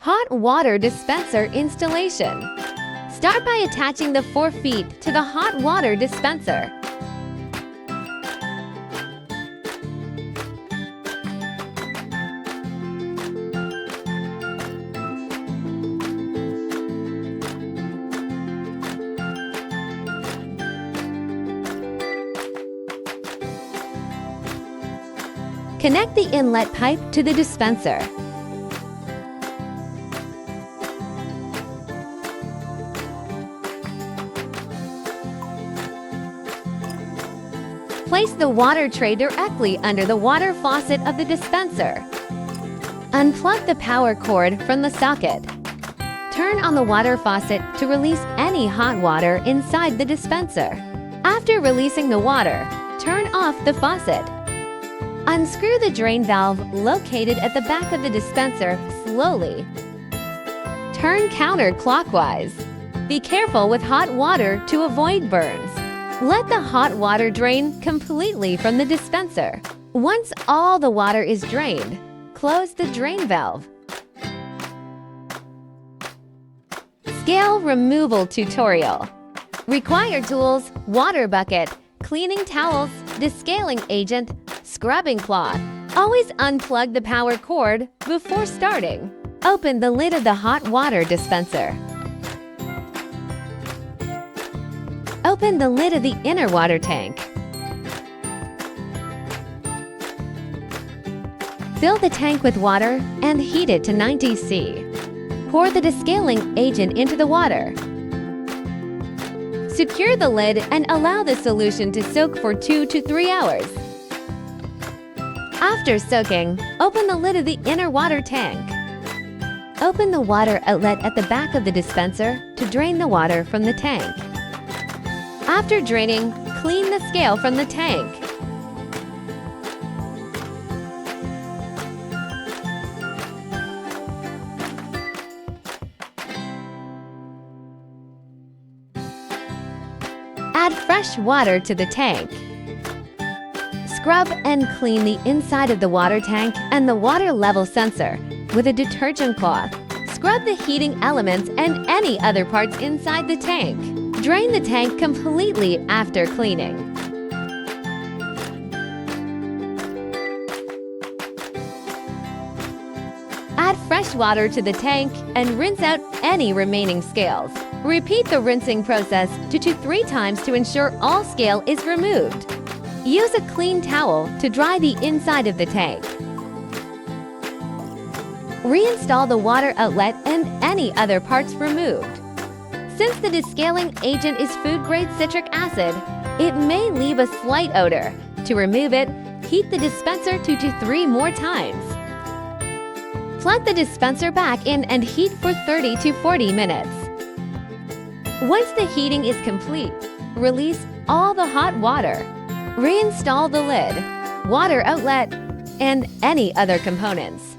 Hot water dispenser installation. Start by attaching the 4 feet to the hot water dispenser. Connect the inlet pipe to the dispenser. Place the water tray directly under the water faucet of the dispenser. Unplug the power cord from the socket. Turn on the water faucet to release any hot water inside the dispenser. After releasing the water, turn off the faucet. Unscrew the drain valve located at the back of the dispenser slowly. Turn counterclockwise. Be careful with hot water to avoid burns. Let the hot water drain completely from the dispenser. Once all the water is drained, close the drain valve. Scale removal tutorial. Required tools: water bucket, cleaning towels, descaling agent, scrubbing cloth. Always unplug the power cord before starting. Open the lid of the hot water dispenser. Open the lid of the inner water tank. Fill the tank with water and heat it to 90 C. Pour the descaling agent into the water. Secure the lid and allow the solution to soak for 2 to 3 hours. After soaking, open the lid of the inner water tank. Open the water outlet at the back of the dispenser to drain the water from the tank. After draining, clean the scale from the tank. Add fresh water to the tank. Scrub and clean the inside of the water tank and the water level sensor with a detergent cloth. Scrub the heating elements and any other parts inside the tank. Drain the tank completely after cleaning. Add fresh water to the tank and rinse out any remaining scales. Repeat the rinsing process 2 to 3 times to ensure all scale is removed. Use a clean towel to dry the inside of the tank. Reinstall the water outlet and any other parts removed. Since the descaling agent is food-grade citric acid, it may leave a slight odor. To remove it, heat the dispenser 2 to 3 more times. Plug the dispenser back in and heat for 30 to 40 minutes. Once the heating is complete, release all the hot water. Reinstall the lid, water outlet, and any other components.